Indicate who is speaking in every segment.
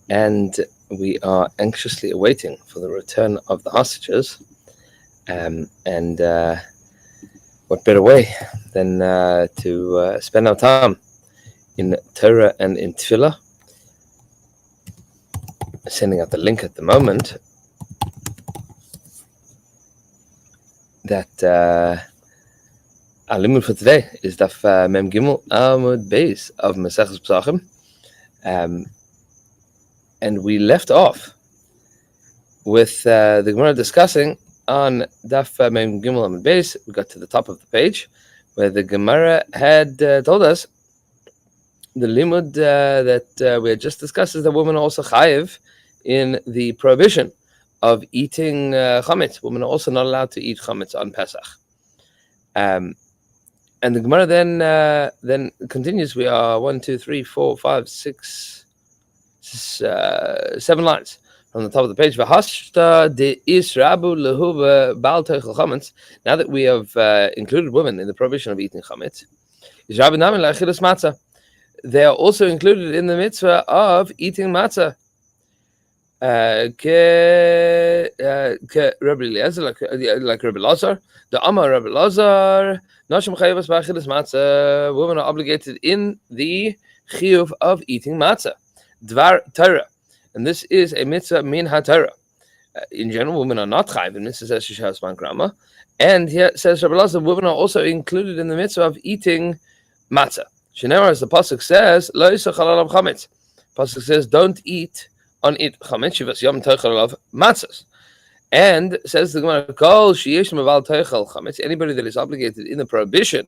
Speaker 1: and we are anxiously awaiting for the return of the hostages. And what better way than to spend our time in Torah and in Tefillah? Sending out the link at the moment that our limud for today is Daf Mem Gimel Amud Beis of Maseches Pesachim. And we left off with the Gemara discussing on Daf Mem Gimel Amud Beis. We got to the top of the page where the Gemara had told us the limud that we had just discussed is that women are also chayiv in the prohibition of eating chametz. Women are also not allowed to eat chametz on Pesach. And the Gemara then continues. We are 1, 2, 3, 4, 5, 6, 7 lines from the top of the page. Now that we have included women in the prohibition of eating chametz, they are also included in the mitzvah of eating matzah. Like Rabbi Eliezer, like Rabbi Lazar, the Amar Rabbi Lazar, Nashim chayavas b'achilas matzah. Women are obligated in the chiyuv of eating matzah, dvar Torah, and this is a mitzvah min haTorah. In general, women are not chayiv in mitzvah says shishas man grama, and here says Rabbi Lazar, women are also included in the mitzvah of eating matzah. Shenamar, as the pasuk says, lo yisachal alav chametz. Pasuk says, don't eat on it chametz shivas yom tochel alav matzahs. And says the Gemara, kol sheyesh meval tochel chametz, anybody that is obligated in the prohibition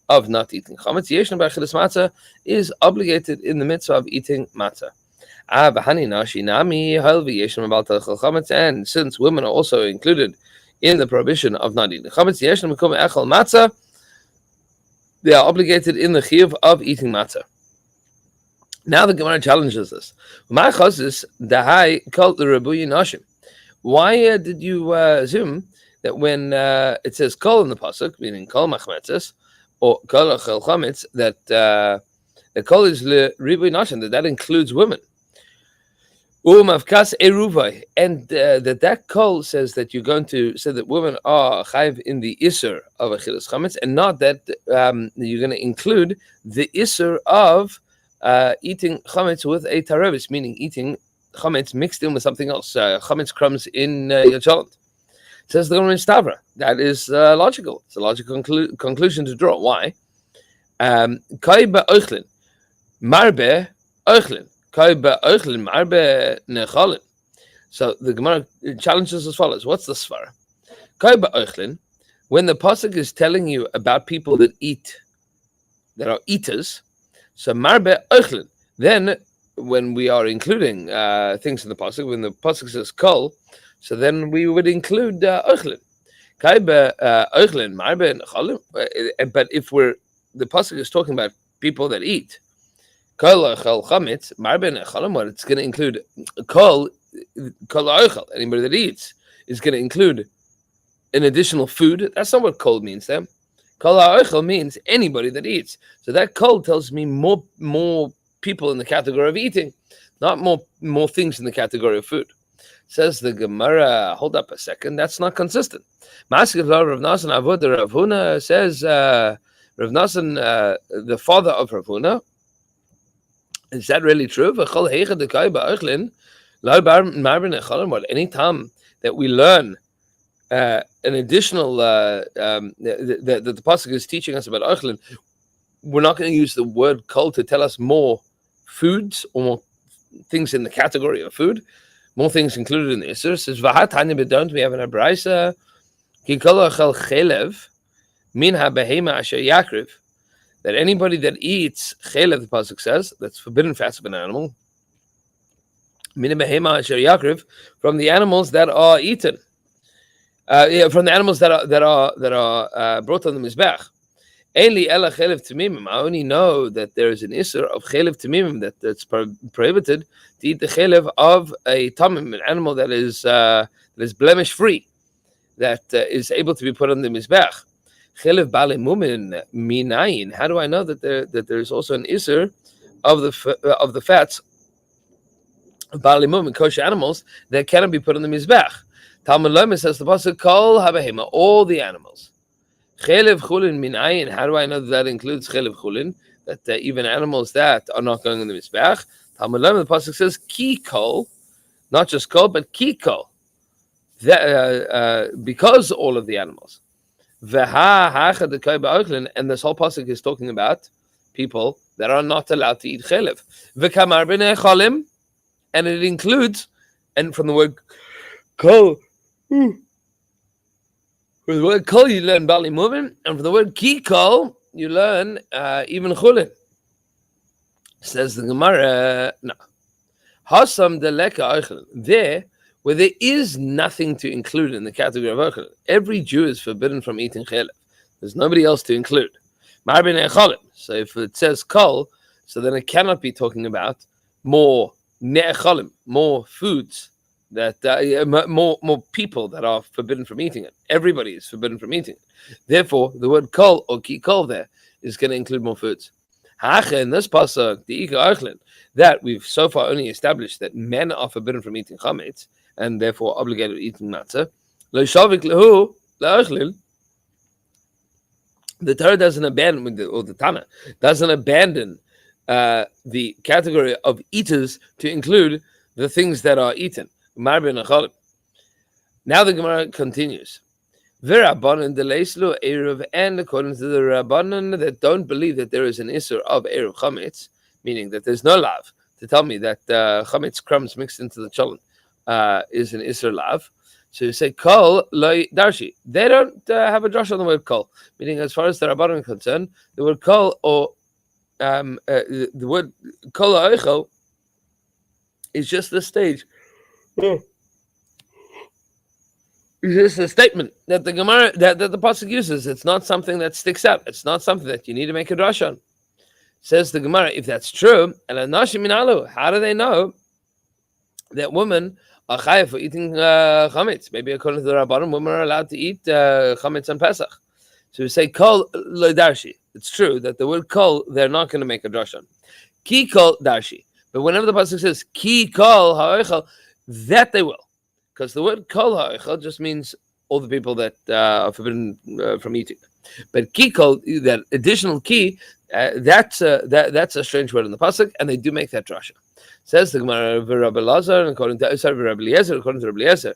Speaker 1: of not eating chametz, yesh b'achilas matzah, is obligated in the mitzvah of eating matzah. And since women are also included in the prohibition of not eating chametz, yesh mekom echel matzah, they are obligated in the chiyuv of eating matzah. Now the Gemara challenges us. Why did you assume that when it says kol in the pasuk, meaning kol machmetzes or kol achel chametz, that the kol is ribuy nashim, that includes women? And that kol says that you're going to say that women are chayiv in the isur of achilas chametz, and not that you're going to include the isur of eating chametz with a tarevis, meaning eating chametz mixed in with something else, chametz crumbs in your cholent. Says the Gemara in Stavra. That is logical. It's a logical conclusion to draw. Why? Kai ba'ochlin, marbe ochlin. So the Gemara challenges as follows. What's the svara? When the pasuk is telling you about people that eat, that are eaters, so marbe ochlin. Then when we are including things in the pasuk, when the pasuk says kol, so then we would include ochlin. Ochlin marbe nechalim. But if the pasuk is talking about people that eat, kol ochel chametz marbe nechalim, what it's going to include kol ochel, anybody that eats is going to include an additional food. That's not what kol means then. Kol ochel means anybody that eats. So that kol tells me more people in the category of eating, not more things in the category of food. Says the Gemara, hold up a second, that's not consistent. Maseches Rav Nasan Amud, Rav Huna says, Rav Nasan, the father of Rav Huna, is that really true? Any time that we learn an additional that the pasuk is teaching us about ochlin, we're not going to use the word kol to tell us more foods or more things in the category of food, more things included in the Isser. Says v'hatanya b'dont, we have in a brayso ki kol ochel chelev min ha-behema asher yakriv, that anybody that eats chelev, the pasuk says, that's forbidden fats of an animal, min ha-behema asher yakriv, from the animals that are eaten, from the animals that are brought on the mizbech. Only ela chelev tamimim. I only know that there is an isur of chelev tamimim, that's prohibited to eat the chelev of a tamim, an animal that is blemish free, that is able to be put on the mizbech. Chelev bale mumin minayin. How do I know that there is also an isur of the fats Bali movement, kosher animals that cannot be put on the mizbech. Talmud Loma says the pasuk kol habehema, all the animals. Chelev chulin min ayin. How do I know that includes chelev chulin? That even animals that are not going on the mizbech. Talmud Loma, the pasuk says ki kol, not just kol, but ki kol. Because all of the animals. And this whole pasuk is talking about people that are not allowed to eat chelev. And it includes, and from the word kol, from the word kol you learn bali moving, and from the word ki kol you learn even chulin. Says the Gemara, no. Hasam deleka oichlin. There, where there is nothing to include in the category of oichlin, every Jew is forbidden from eating chelev. There's nobody else to include. So if it says kol, so then it cannot be talking about more ne'echalim, more foods that more people that are forbidden from eating it. Everybody is forbidden from eating it. Therefore, the word kol or ki kol there is going to include more foods. In this pasuk, the ika oichlin, that we've so far only established that men are forbidden from eating chametz and therefore obligated to eating matzah. Lo shavik lehu le'ochlin. The Torah doesn't abandon, or the Tana doesn't abandon the category of eaters to include the things that are eaten. Now the Gemara continues. V'rabbanan deleislu eruv, and according to the Rabbanan that don't believe that there is an isur of eruv chametz, meaning that there's no lav, to tell me that chametz crumbs mixed into the cholent is an isur lav. So you say kol loy darshi. They don't have a drush on the word kol, meaning as far as the Rabbanan are concerned, the word kol or the word kol ha'oichel is just the stage. It's just a statement that the Gemara that the pasuk uses. It's not something that sticks out. It's not something that you need to make a drush on. Says the Gemara, if that's true, and anashim minalu, how do they know that women are chayav for eating chametz? Maybe according to the Rabbanim, women are allowed to eat chametz on Pesach. So we say kol lo darshi. It's true that the word kol they're not going to make a drush on. Ki kol darshi. But whenever the pasuk says ki kol ha'oichel, that they will. Because the word kol ha'oichel just means all the people that are forbidden from eating. But ki kol, that additional ki, that's a strange word in the pasuk, and they do make that drasha. Says the Gemara, Rabbi Lazar, according to Rabbi Eliezer,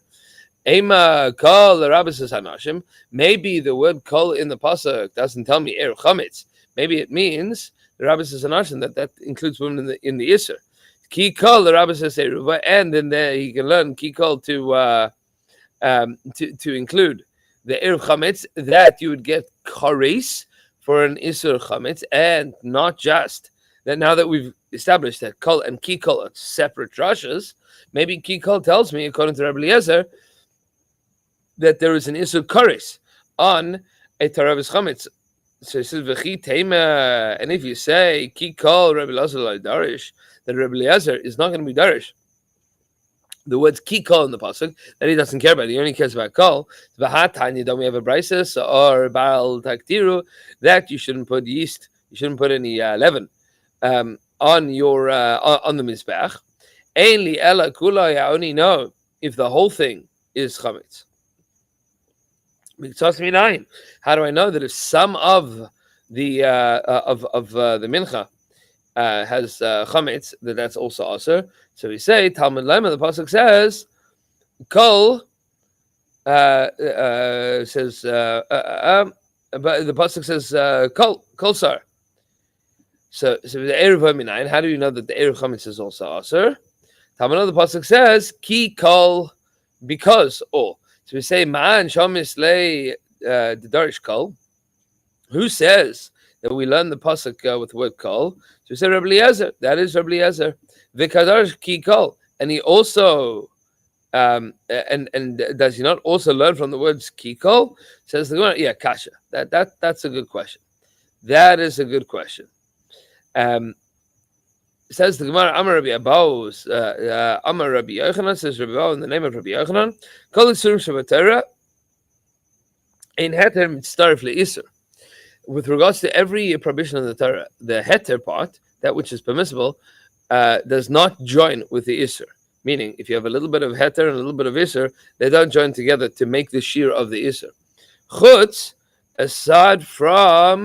Speaker 1: Ema kol l'rabis hanashim. Maybe the word kol in the pasuk doesn't tell me eruv chametz. Maybe it means the rabis hanashim that includes women in the isur. Ki kol l'rabis eruv, and then there he can learn ki kol to include the eruv chametz, that you would get kares for an isur chametz, and not just that. Now that we've established that kol and ki kol are separate drashas, maybe ki kol tells me, according to Rabbi Eliezer, that there is an isur kares on a taravis chametz. So he says v'chi tema, and if you say ki kol Rabbi Eliezer lo darish, that Rabbi Eliezer is not going to be darish the words ki kol in the pasuk, that he doesn't care about. He only cares about kol. V'hatanya, don't we have a brises or baal taktiru that you shouldn't put yeast, you shouldn't put any leaven on your on the mizbech. Ainli ela kula, I only know if the whole thing is chametz. How do I know that if some of the mincha has chametz, that's also aser? So we say Talmud Lema, the pasuk says kol says but the pasuk says kol sar. So the eruv minayin. How do you know that the eruv chametz is also aser? Talmud the pasuk says ki kol, because all. So we say ma'an shamis lei the darish kol. Who says that we learn the pasuk with the word kol? So we say Rabbi Eliezer. That is Rabbi Eliezer. V'kadarish ki kol, and he also and does he not also learn from the words ki kol? Says the Gemara, yeah, kasha. That's a good question. That is a good question. Says the Gemara, Amar Rabbi Abahu, Amar Rabbi Yochanan, says Rabbi Abahu in the name of Rabbi Yochanan, kol isurim shebatera ein heter mitztaref leisur. With regards to every prohibition of the Torah, the heter part, that which is permissible, does not join with the isur. Meaning, if you have a little bit of heter and a little bit of iser, they don't join together to make the shear of the iser. Chutz, aside from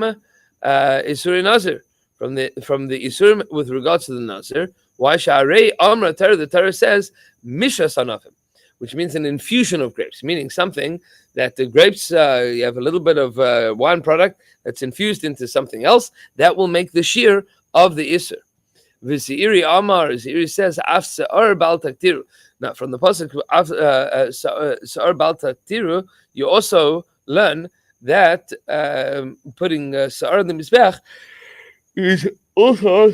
Speaker 1: isur nazir, from the isur with regards to the nazir. Why Sha'arei Amra Torah? The Torah says Misha Sanafim, which means an infusion of grapes, meaning something that the grapes, you have a little bit of wine product that's infused into something else that will make the shear of the Isser. V'Seiri Amar, Seiri says, Af Se'ar Bal Taktiru. Now, from the pasuk Se'ar Bal Taktiru, you also learn that putting Se'ar in the Mizbech is also,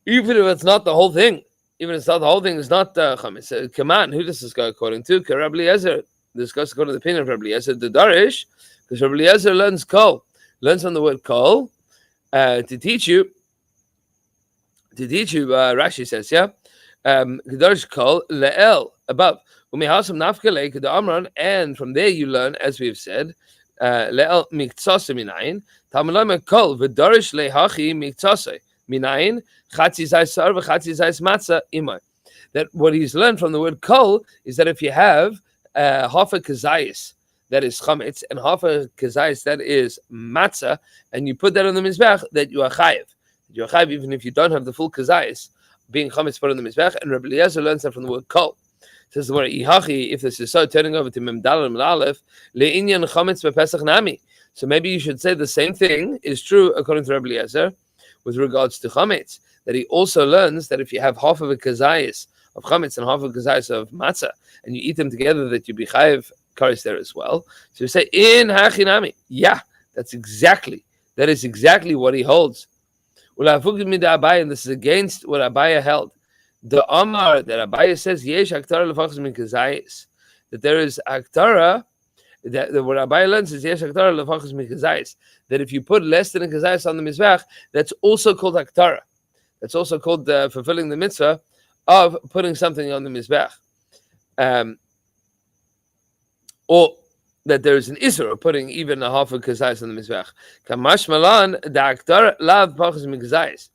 Speaker 1: even if it's not the whole thing. Even if it's not the whole thing, it's not chametz. Kaman, who does this go according to? Rabbi Eliezer. This goes according to the opinion of Rabbi Eliezer, the Darish, because Rabbi Eliezer learns kol, learns from the word kol, to teach you. Rashi says, yeah, Darish kol le'el above. Umihasam nafkele the amran, and from there you learn, as we have said, le'el miktsasa minayin. Tamalama kol v'darish lehachi miktsasa minayin. That what he's learned from the word kol is that if you have half a kazayis that is chametz and half a kazayis that is matzah, and you put that on the mizbech, that you are chayiv. You are chayiv even if you don't have the full kazayis being chametz put on the mizbech. And Rabbi Eliezer learns that from the word kol. It says the word ihachi, if this is so, turning over to mem daled and aleph le'inyan chametz bePesach nami. So maybe you should say the same thing is true according to Rabbi Eliezer with regards to chametz. That he also learns that if you have half of a kazayis of chametz and half of a kazayis of matzah, and you eat them together, that you be chayiv kares there as well. So you say in hachinami, yeah, that is exactly what he holds. And this is against what Abaya held. The Amar that Abaya says yesh aktara lefachos min kazayis, that there is aktara. That what Abaya learns is yesh aktara lefachos min kazayis, that if you put less than a kazayis on the mizbech, that's also called aktara. It's also called fulfilling the mitzvah of putting something on the mizbech, or that there is an isur of putting even a half of kazayis on the mizbech. Kamash malan da'aktar lav pachas mikazayis,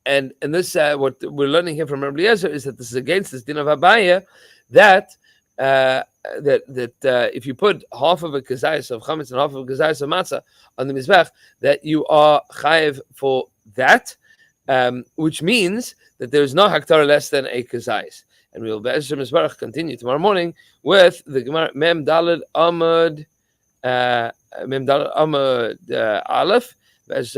Speaker 1: and this what we're learning here from Rabbi Eliezer is that this is against this din of Abaya, that if you put half of a kazayis of chametz and half of a kazayis of matzah on the mizbech, that you are chayiv for that. Which means that there is no haktara less than a kazayis. And we will continue tomorrow morning with the Gemara Mem Daled Amud Aleph as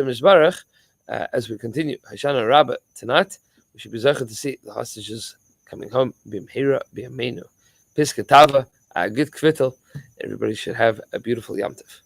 Speaker 1: we continue Hashana Rabbah tonight. We should be zeichet to see the hostages coming home. Bimhira b'yameinu Piskatava, a good kvittel. Everybody should have a beautiful Yom Tov.